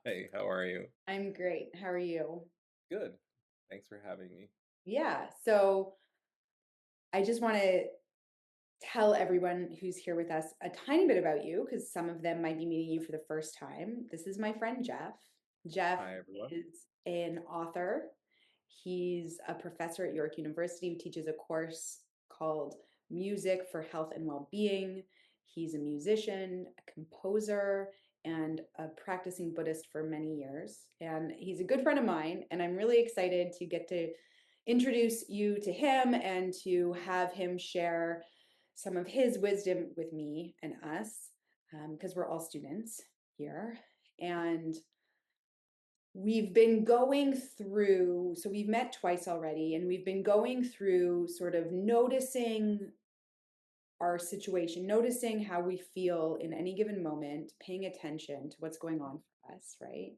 Hi, how are you? I'm great. How are you? Good. Thanks for having me. Yeah. So I just want to tell everyone who's here with us a tiny bit about you because some of them might be meeting you for the first time. This is my friend Jeff. Jeff Hi, everyone. is an author. He's a professor at York University who teaches a course called Music for Health and Well-Being. He's a musician, a composer, and a practicing Buddhist for many years. And he's a good friend of mine, and I'm really excited to get to introduce you to him and to have him share some of his wisdom with me and us, because we're all students here. And we've been going through, so we've met twice already, and we've been going through sort of noticing our situation, noticing how we feel in any given moment, paying attention to what's going on for us, right?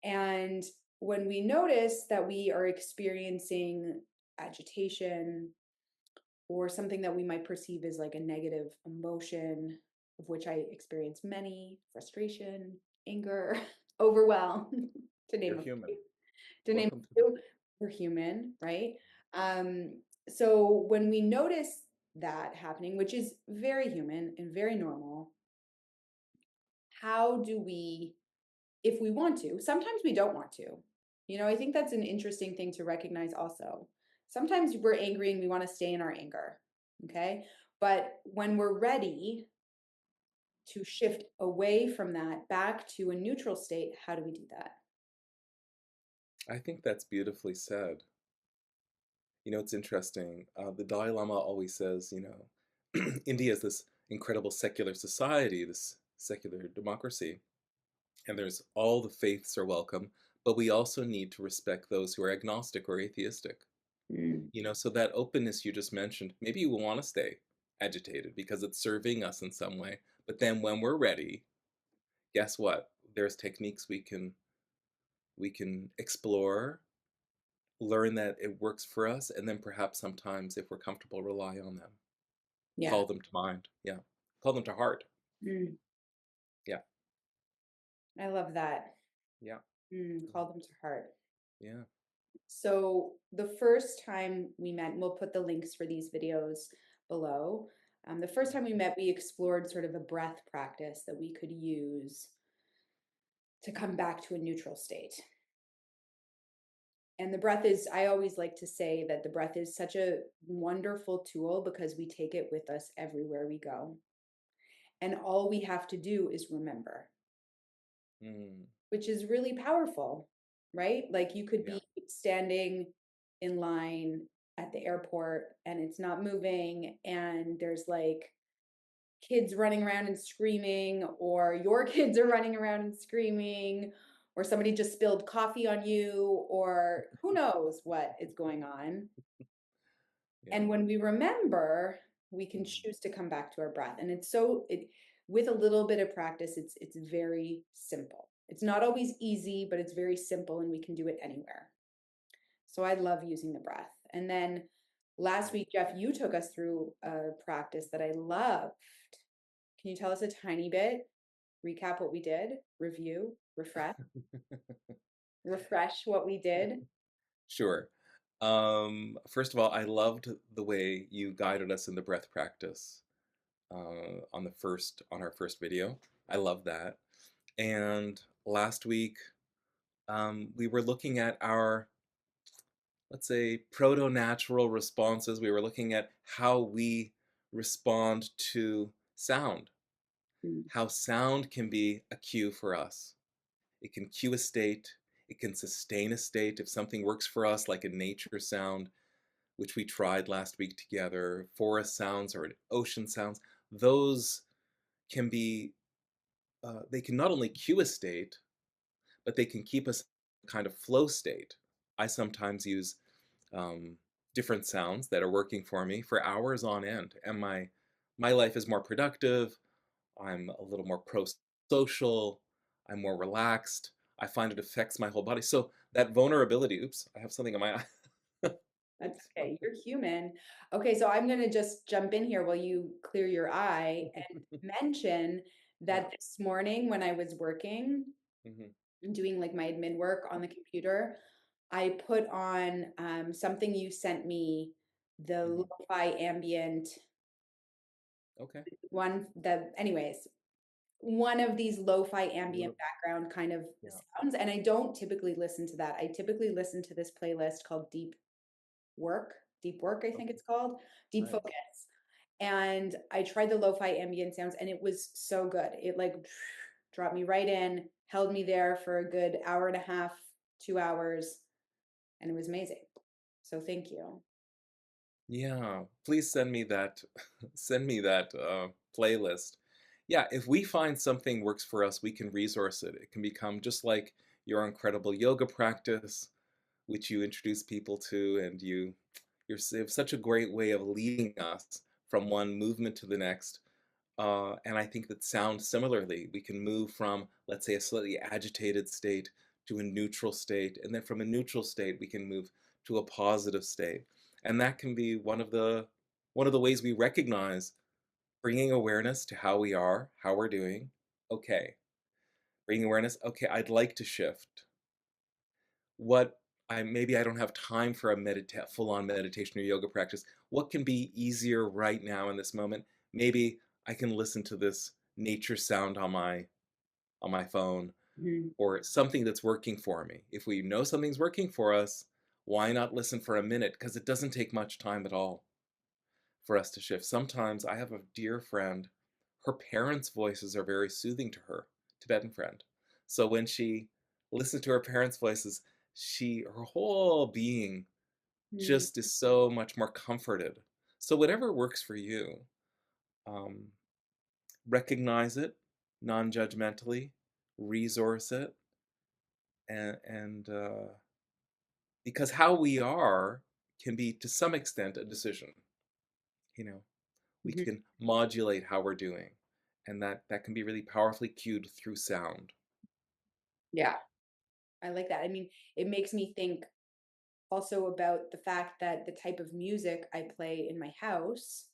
And when we notice that we are experiencing agitation or something that we might perceive as like a negative emotion, of which I experience many: frustration, anger, overwhelm, to name You're a human. few. To name Welcome to a few, we're human, right? Um, so when we notice that happening, which is very human and very normal, how do we, if we want to, sometimes we don't want to. I think that's an interesting thing to recognize also. Sometimes we're angry and we want to stay in our anger, okay? But when we're ready to shift away from that back to a neutral state, how do we do that? I think that's beautifully said. It's interesting. The Dalai Lama always says, India is this incredible secular society, this secular democracy, and there's all the faiths are welcome, but we also need to respect those who are agnostic or atheistic. Mm, So that openness you just mentioned, maybe you will want to stay agitated because it's serving us in some way. But then when we're ready, guess what? There's techniques we can explore, learn that it works for us, and then perhaps sometimes, if we're comfortable, rely on them. yeah. Call them to mind. Yeah. Call them to heart. Mm, Yeah. I love that. Yeah. Call them to heart. Yeah. So the first time we met, and we'll put the links for these videos below. The first time we met, we explored sort of a breath practice that we could use to come back to a neutral state. And the breath is, I always like to say that the breath is such a wonderful tool because we take it with us everywhere we go. And all we have to do is remember, Mm. which is really powerful, right? Like you could Yeah. be standing in line at the airport and it's not moving, and there's like kids running around and screaming, or your kids are running around and screaming, or somebody just spilled coffee on you, or who knows what is going on. Yeah. And when we remember, we can Mm. choose to come back to our breath. And it with a little bit of practice, it's very simple. It's not always easy, but it's very simple and we can do it anywhere. So I love using the breath. And then last week, Jeff, you took us through a practice that I loved. Can you tell us a tiny bit? Recap what we did, review, refresh what we did. Sure. First of all, I loved the way you guided us in the breath practice on our first video. I love that. And last week, we were looking at our, let's say, proto-natural responses. We were looking at how we respond to sound, Mm, how sound can be a cue for us. It can cue a state, it can sustain a state if something works for us, like a nature sound, which we tried last week together, forest sounds or ocean sounds. Those can be, they can not only cue a state, but they can keep us in a kind of flow state. I sometimes use um, different sounds that are working for me for hours on end, and my life is more productive. I'm a little more pro-social. I'm more relaxed. I find it affects my whole body. So that vulnerability. Oops, I have something in my eye. that's Oops. okay. You're human. Okay, so I'm going to just jump in here while you clear your eye and mention Yeah. that this morning when I was working, Hmm. doing like my admin work on the computer, I put on something you sent me, the Hmm. lo-fi ambient Okay. one, anyways, one of these lo-fi ambient Lo- background kind of Yeah. sounds. And I don't typically listen to that. I typically listen to this playlist called Work, Deep Work, I think Okay. it's called, Deep Nice. Focus. And I tried the lo-fi ambient sounds and it was so good. It like dropped me right in, held me there for a good hour and a half, 2 hours, and it was amazing. So thank you. Yeah. Please send me that. Send me that playlist. Yeah. If we find something works for us, we can resource it. It can become just like your incredible yoga practice, which you introduce people to, and you have such a great way of leading us from one movement to the next. And I think that sound similarly, we can move from, let's say, a slightly agitated state to a neutral state, and then from a neutral state, we can move to a positive state. And that can be one of the ways we recognize bringing awareness to how we are, how we're doing. Okay, bringing awareness. Okay, I'd like to shift. What I maybe I don't have time for a full-on meditation or yoga practice. What can be easier right now in this moment? Maybe I can listen to this nature sound on my phone, Mhm. or something that's working for me. If we know something's working for us, why not listen for a minute? Because it doesn't take much time at all for us to shift. Sometimes I have a dear friend, her parents' voices are very soothing to her, Tibetan friend. So when she listens to her parents' voices, her whole being Mm. just is so much more comforted. So whatever works for you, um, recognize it non-judgmentally, resource it, and because how we are can be to some extent a decision. You know, we Mhm. can modulate how we're doing, and that can be really powerfully cued through sound. Yeah, I like that. I mean, it makes me think also about the fact that the type of music I play in my house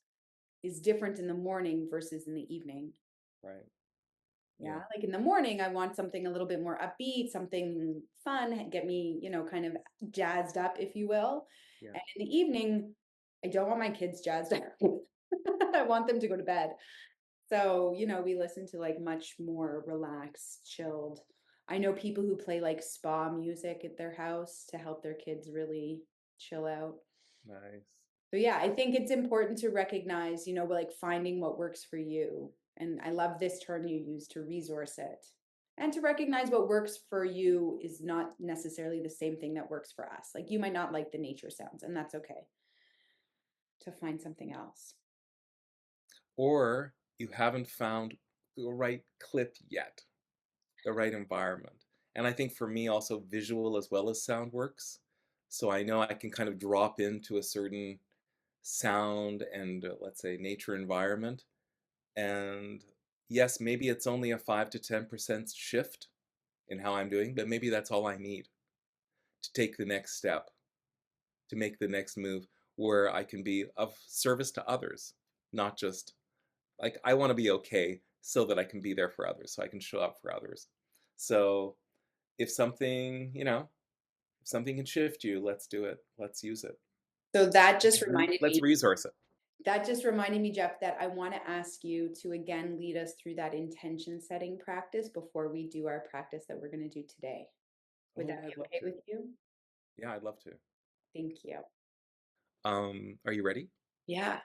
is different in the morning versus in the evening. Right. Yeah, Yeah. like in the morning, I want something a little bit more upbeat, something fun, get me, kind of jazzed up, if you will. Yeah. And in the evening, I don't want my kids jazzed up. I want them to go to bed. So, we listen to like much more relaxed, chilled. I know people who play like spa music at their house to help their kids really chill out. Nice. So yeah, I think it's important to recognize, like finding what works for you. And I love this term you use, to resource it. And to recognize what works for you is not necessarily the same thing that works for us. Like you might not like the nature sounds, and that's okay, to find something else. Or you haven't found the right clip yet, the right environment. And I think for me also visual as well as sound works. So I know I can kind of drop into a certain sound and let's say nature environment. And yes, maybe it's only a 5 to 10% shift in how I'm doing, but maybe that's all I need to take the next step, to make the next move where I can be of service to others, not just like I want to be okay so that I can be there for others, so I can show up for others. So if something, if something can shift you, let's do it. Let's use it. So that Let's just reminded let's me resource it. That just reminded me, Jeff, that I want to ask you to again lead us through that intention setting practice before we do our practice that we're going to do today. Would Oh that yeah, be I'd love okay to. with you? Yeah, I'd love to. Thank you. Are you ready? Yeah.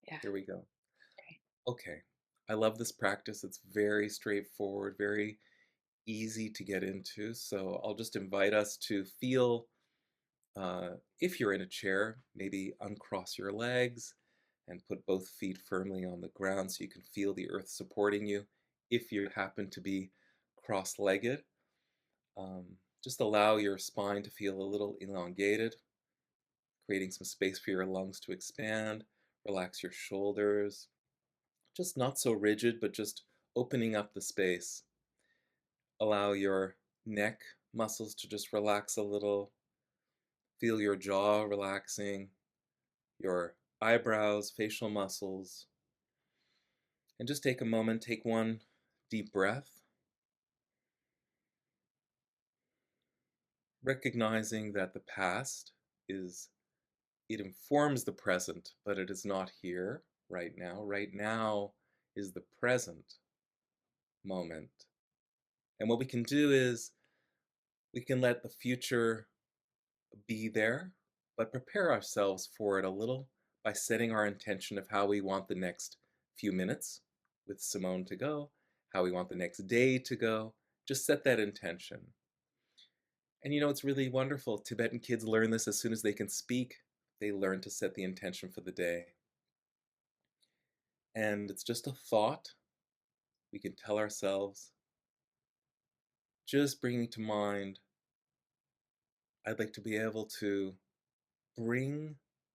Yeah. Here we go. Okay. Okay. I love this practice. It's very straightforward, very easy to get into. So I'll just invite us to feel, if you're in a chair, maybe uncross your legs and put both feet firmly on the ground so you can feel the earth supporting you. If you happen to be cross legged, um, just allow your spine to feel a little elongated, creating some space for your lungs to expand. Relax your shoulders, just not so rigid, but just opening up the space. Allow your neck muscles to just relax a little. Feel your jaw relaxing, your eyebrows, facial muscles. And just take a moment, take one deep breath. recognizing that the past is, it informs the present, but it is not here right now. Right now is the present moment. And what we can do is we can let the future be there, but prepare ourselves for it a little by setting our intention of how we want the next few minutes with Simone to go, how we want the next day to go. Just set that intention. And it's really wonderful. Tibetan kids learn this as soon as they can speak. They learn to set the intention for the day. And it's just a thought we can tell ourselves, just bringing to mind, I'd like to be able to bring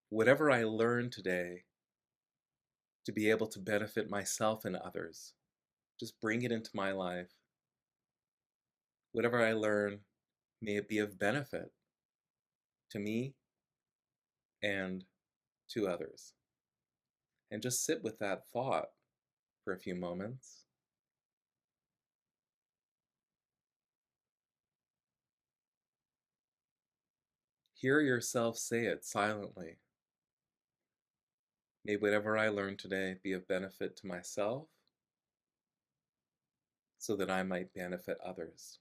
whatever I learned today to be able to benefit myself and others. Just bring it into my life. Whatever I learn, may it be of benefit to me and to others. And just sit with that thought for a few moments. Hear yourself say it silently. May whatever I learn today be of benefit to myself so that I might benefit others.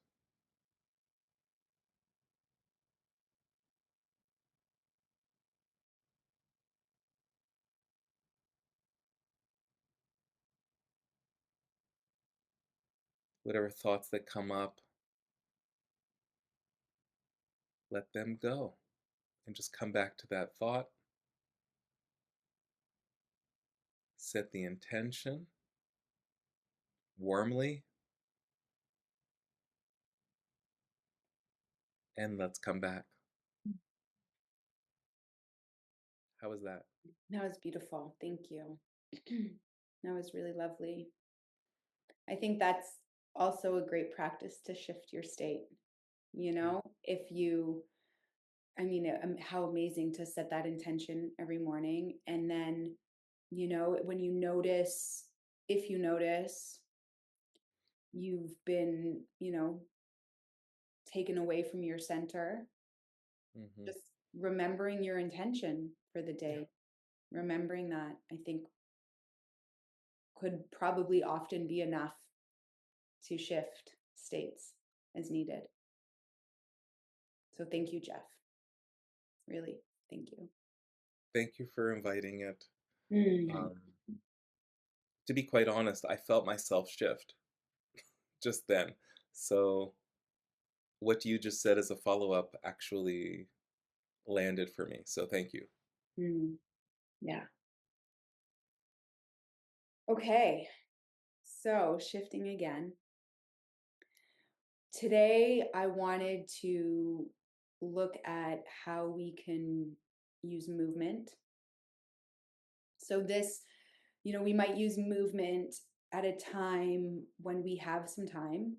Whatever thoughts that come up, let them go and just come back to that thought. Set the intention warmly, and let's come back. How was that? That was beautiful. Thank you. That was really lovely. I think that's also a great practice to shift your state. Mm, If you, I mean, how amazing to set that intention every morning. And then, when you notice, if you notice you've been, taken away from your center, mhm. just remembering your intention for the Yeah. day, remembering that, I think could probably often be enough to shift states as needed. So thank you, Jeff. Really, thank you. Thank you for inviting it. Mm. Um, to be quite honest, I felt myself shift just then. So what you just said as a follow-up actually landed for me. So thank you. Mm. Yeah. Okay. So shifting again. Today, I wanted to look at how we can use movement. So this, we might use movement at a time when we have some time,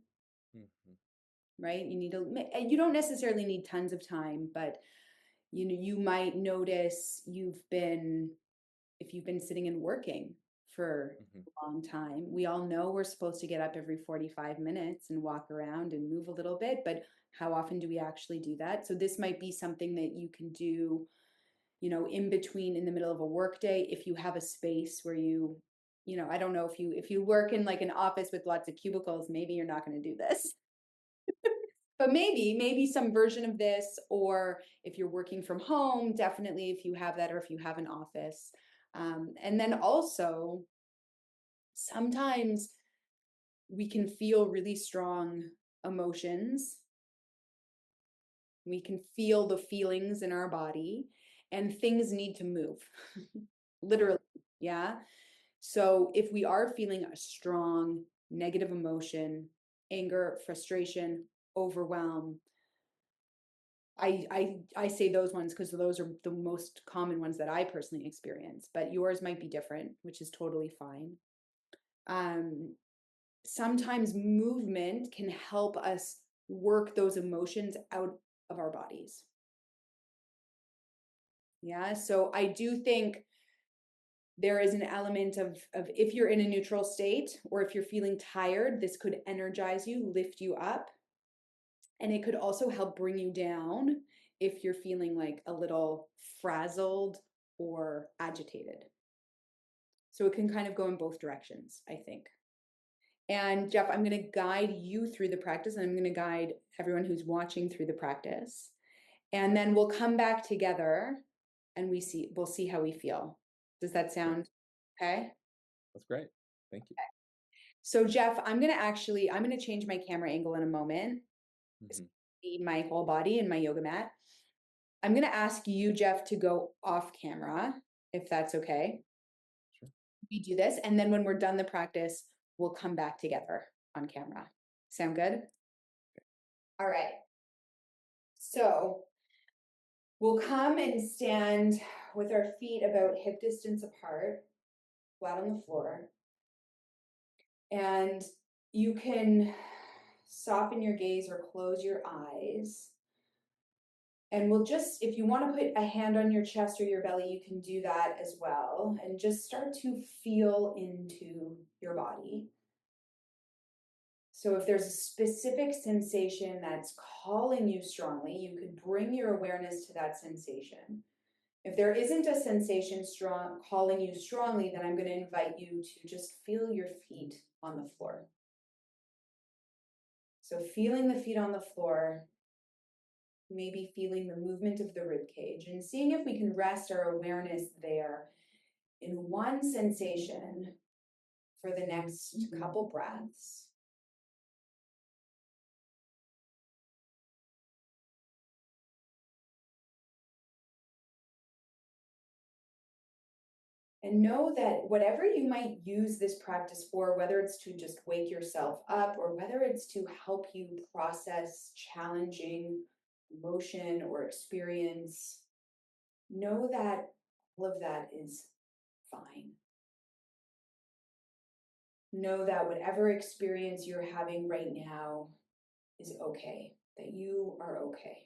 Mhm, right? You don't necessarily need tons of time, but you might notice if you've been sitting and working for mhm. a long time. We all know we're supposed to get up every 45 minutes and walk around and move a little bit, but how often do we actually do that? So this might be something that you can do, in between, in the middle of a work day, if you have a space where I don't know, if you work in like an office with lots of cubicles, maybe you're not going to do this. But maybe some version of this, or if you're working from home, definitely if you have that, or if you have an office. And then also, sometimes we can feel really strong emotions. We can feel the feelings in our body, and things need to move. Yeah. Literally, yeah. So if we are feeling a strong negative emotion, anger, frustration, overwhelm, I say those ones because those are the most common ones that I personally experience, but yours might be different, which is totally fine. Um, Sometimes movement can help us work those emotions out of our bodies. Yeah. So I do think there is an element of if you're in a neutral state or if you're feeling tired, this could energize you, lift you up. And it could also help bring you down if you're feeling like a little frazzled or agitated. So it can kind of go in both directions, I think. And Jeff, I'm going to guide you through the practice, and I'm going to guide everyone who's watching through the practice. And then we'll come back together and we'll see how we feel. Does that Great. sound okay? That's great. Thank you. So Jeff, I'm going to change my camera angle in a moment. Hmm. See my whole body in my yoga mat. I'm going to ask you, Jeff, to go off camera, if that's okay. Sure. We do this, and then when we're done the practice, we'll come back together on camera. Sound good? All right. So we'll come and stand with our feet about hip distance apart, flat on the floor. And you can soften your gaze or close your eyes. And we'll just, if you want to put a hand on your chest or your belly, you can do that as well. And just start to feel into your body. So if there's a specific sensation that's calling you strongly, you could bring your awareness to that sensation. If there isn't a sensation calling you strongly, then I'm going to invite you to just feel your feet on the floor. So feeling the feet on the floor, maybe feeling the movement of the rib cage, and seeing if we can rest our awareness there in one sensation for the next couple breaths. And know that whatever you might use this practice for, whether it's to just wake yourself up or whether it's to help you process challenging emotion or experience, know that all of that is fine. Know that whatever experience you're having right now is okay, that you are okay.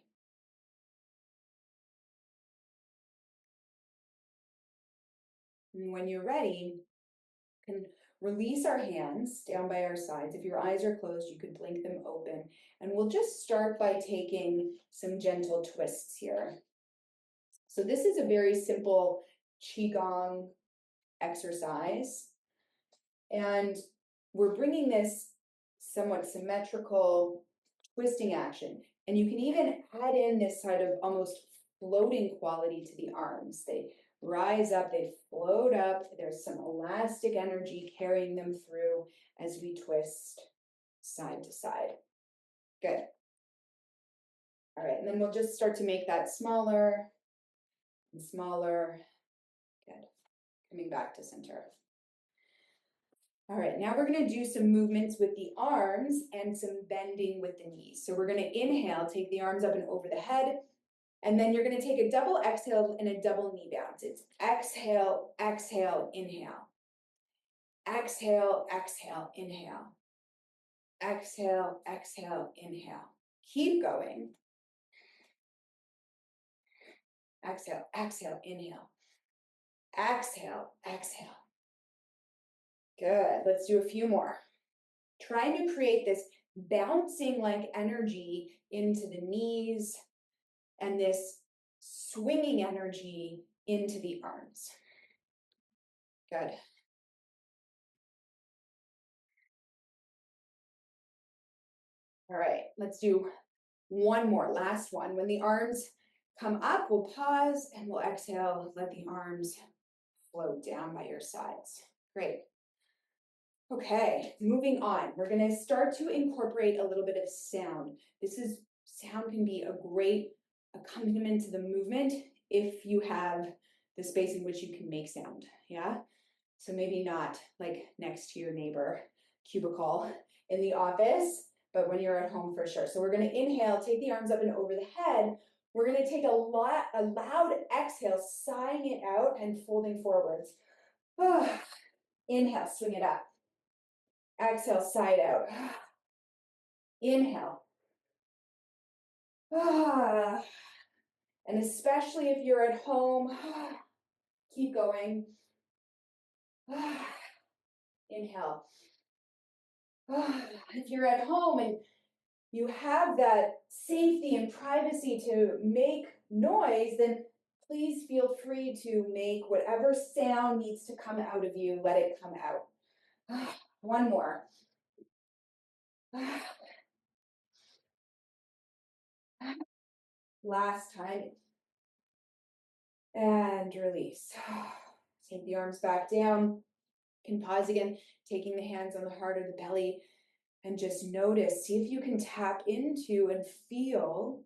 And when you're ready, you can release our hands down by our sides. If your eyes are closed, you could blink them open. And we'll just start by taking some gentle twists here. So this is a very simple Qigong exercise. And we're bringing this somewhat symmetrical twisting action. And you can even add in this sort of almost floating quality to the arms. They rise up, they float up. There's some elastic energy carrying them through as we twist side to side. Good. All right, and then we'll just start to make that smaller and smaller. Good. Coming back to center. All right, now we're going to do some movements with the arms and some bending with the knees. So we're going to inhale, take the arms up and over the head, and then you're going to take a double exhale and a double knee bounce. It's exhale, exhale, inhale. Exhale, exhale, inhale. Exhale, exhale, inhale. Keep going. Exhale, exhale, inhale. Exhale, exhale. Good. Let's do a few more. Trying to create this bouncing like energy into the knees and this swinging energy into the arms. Good. All right, let's do one more, last one. When the arms come up, we'll pause and we'll exhale, let the arms float down by your sides. Great. Okay, moving on. We're going to start to incorporate a little bit of sound. Sound can be a great accompaniment to the movement if you have the space in which you can make sound. Yeah. So maybe not like next to your neighbor cubicle in the office, but when you're at home for sure. So we're going to inhale, take the arms up and over the head. We're going to take a loud exhale, sighing it out and folding forwards. Inhale, swing it up. Exhale, side out. Inhale. And especially if you're at home, keep going. Inhale. If you're at home and you have that safety and privacy to make noise, then please feel free to make whatever sound needs to come out of you, let it come out. One more. Last time. And release. Take the arms back down. You can pause again, taking the hands on the heart or the belly, and just notice. See if you can tap into and feel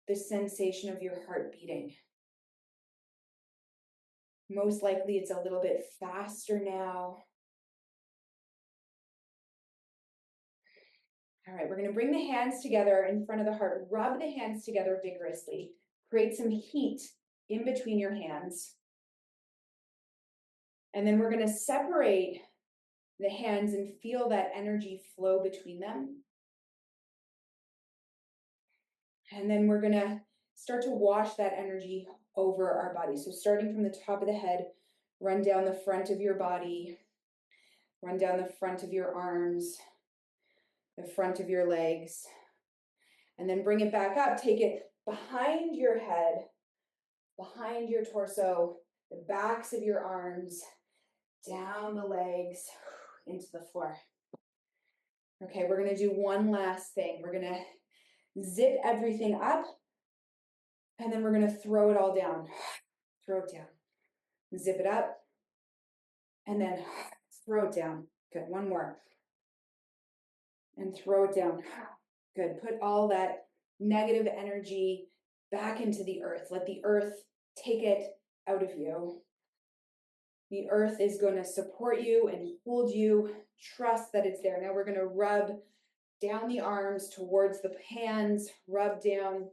the sensation of your heart beating. Most likely it's a little bit faster now. All right, we're going to bring the hands together in front of the heart. Rub the hands together vigorously. Create some heat in between your hands. And then we're going to separate the hands and feel that energy flow between them. And then we're going to start to wash that energy over our body. So starting from the top of the head, run down the front of your body, run down the front of your arms, the front of your legs, and then bring it back up. Take it behind your head, behind your torso, the backs of your arms, down the legs, into the floor. Okay, we're going to do one last thing. We're going to zip everything up, and then we're going to throw it all down. Throw it down. Zip it up, and then throw it down. Good, one more. And throw it down. Good, put all that negative energy back into the earth. Let the earth take it out of you. The earth is going to support you and hold you. Trust that it's there. Now we're going to rub down the arms towards the hands, rub down.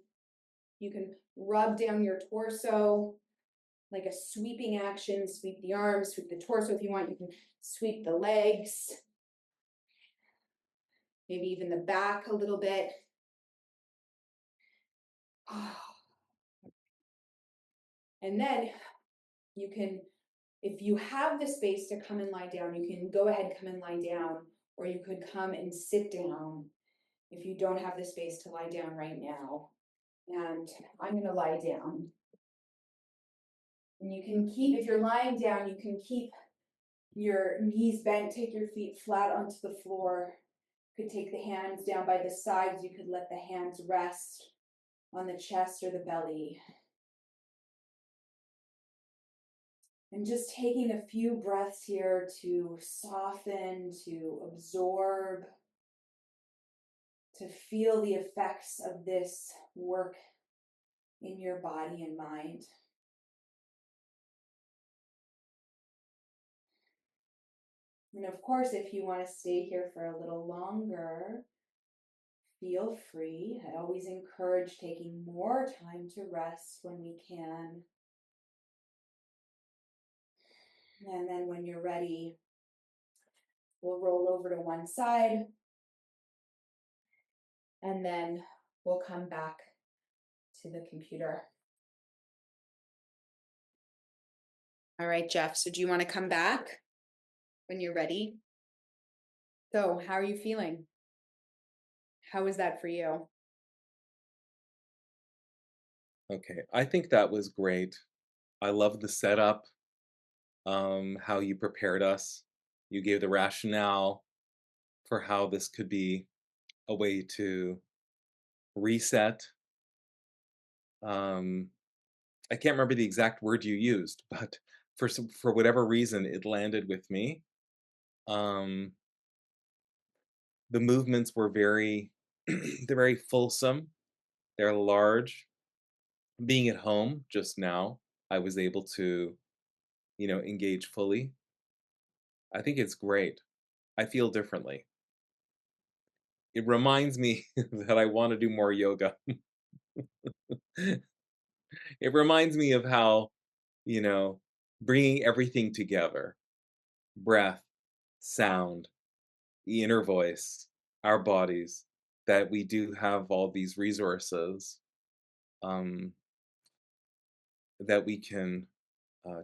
You can rub down your torso like a sweeping action. Sweep the arms, sweep the torso if you want. You can sweep the legs, maybe even the back a little bit. And then you can, if you have the space to come and lie down, you can go ahead, come and lie down, or you could come and sit down if you don't have the space to lie down right now. And I'm going to lie down. And you can keep, if you're lying down, you can keep your knees bent, take your feet flat onto the floor. You could take the hands down by the sides. You could let the hands rest on the chest or the belly. And just taking a few breaths here to soften, to absorb, to feel the effects of this work in your body and mind. And of course, if you want to stay here for a little longer, feel free. I always encourage taking more time to rest when we can. And then when you're ready, we'll roll over to one side, and then we'll come back to the computer. All right, Jeff, so do you want to come back when you're ready? So, how are you feeling? How was that for you? Okay, I think that was great. I love the setup, how you prepared us. You gave the rationale for how this could be a way to reset. Um, I can't remember the exact word you used, but for whatever reason, it landed with me. Um, the movements were very they're very fulsome. They're large. Being at home just now, I was able to, engage fully. I think it's great. I feel differently. It reminds me that I want to do more yoga. It reminds me of how, you know, bringing everything together, breath, sound, the inner voice, our bodies, that we do have all these resources um, that we can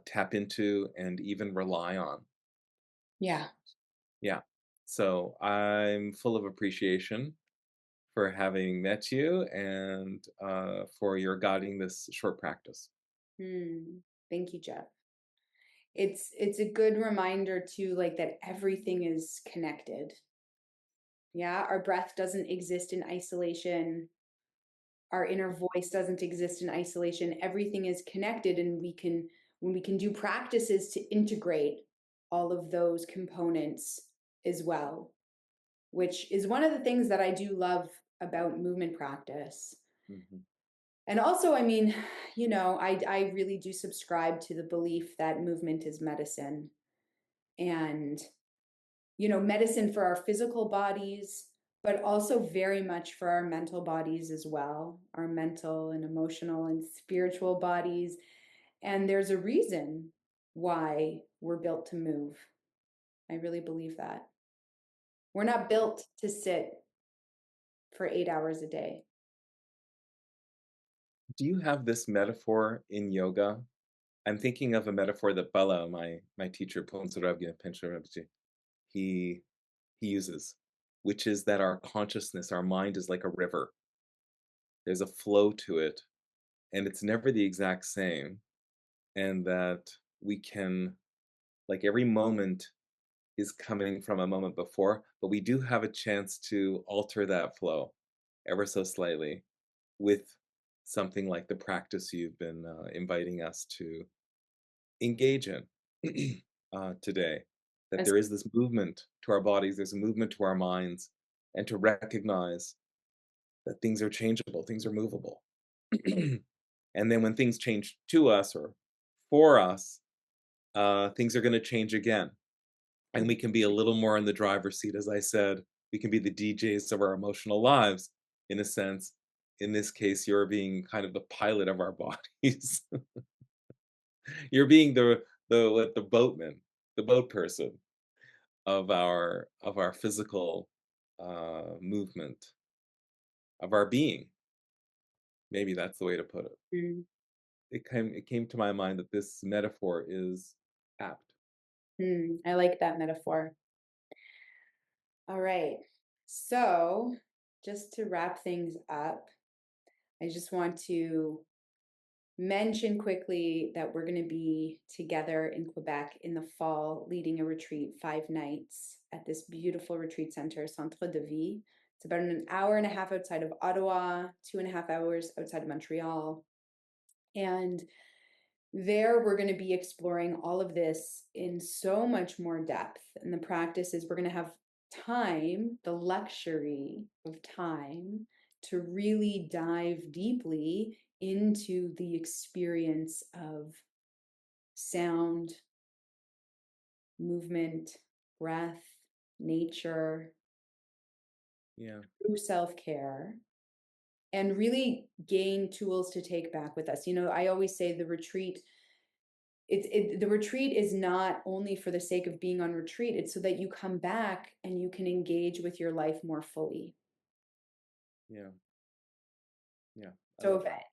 tap into and even rely on. Yeah. Yeah. So I'm full of appreciation for having met you and for your guiding this short practice. Hmm. Thank you, Jeff. It's a good reminder too, like that everything is connected. Yeah, our breath doesn't exist in isolation. Our inner voice doesn't exist in isolation. Everything is connected, and we can when we can do practices to integrate all of those components as well, which is one of the things that I do love about movement practice. Mhm. And also, I mean, I really do subscribe to the belief that movement is medicine, and medicine for our physical bodies, but also very much for our mental bodies as well, our mental and emotional and spiritual bodies. And there's a reason why we're built to move. I really believe that. We're not built to sit for 8 hours a day. Do you have this metaphor in yoga? I'm thinking of a metaphor that Bala, my teacher, Ponsarabhya Pancharabhiji, he he uses, which is that our consciousness, our mind is like a river. There's a flow to it, and it's never the exact same. And that we can, like every moment is coming from a moment before, but we do have a chance to alter that flow ever so slightly with something like the practice you've been inviting us to engage in today. That That's there is this movement to our bodies, there's a movement to our minds, and to recognize that things are changeable, things are movable. And then when things change to us or for us, things are going to change again. And we can be a little more in the driver's seat. As I said, we can be the DJs of our emotional lives, in a sense. In this case, you're being kind of the pilot of our bodies. You're being the boatman, the boat person of our physical movement, of our being. Maybe that's the way to put it. mm, It came to my mind that this metaphor is apt. I like that metaphor. All right. So, just to wrap things up, I just want to mention quickly that we're going to be together in Quebec in the fall, leading a retreat 5 nights at this beautiful retreat center, Centre de Vie. It's about an hour and a half outside of Ottawa, 2.5 hours outside of Montreal. And there, we're going to be exploring all of this in so much more depth. And the practice is we're going to have time, the luxury of time, to really dive deeply into the experience of sound, movement, breath, nature, Yeah, through self care, and really gain tools to take back with us. I always say the retreat is not only for the sake of being on retreat, it's so that you come back and you can engage with your life more fully. yeah, yeah. I So love that.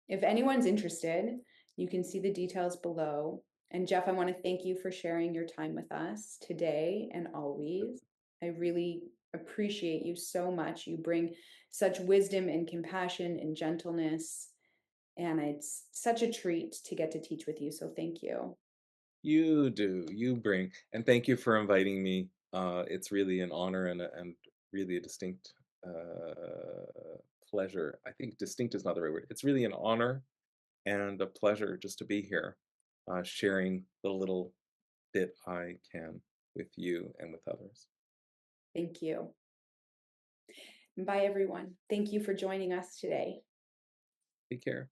if anyone's interested, you can see the details below. And Jeff, I want to thank you for sharing your time with us today and always. I really appreciate you so much. You bring such wisdom and compassion and gentleness, and it's such a treat to get to teach with you. So thank you. You do, you bring, and thank you for inviting me. It's really an honor and really a distinct pleasure. I think distinct is not the right word. It's really an honor and a pleasure just to be here, sharing the little bit I can with you and with others. Thank you. Bye, everyone. Thank you for joining us today. Take care.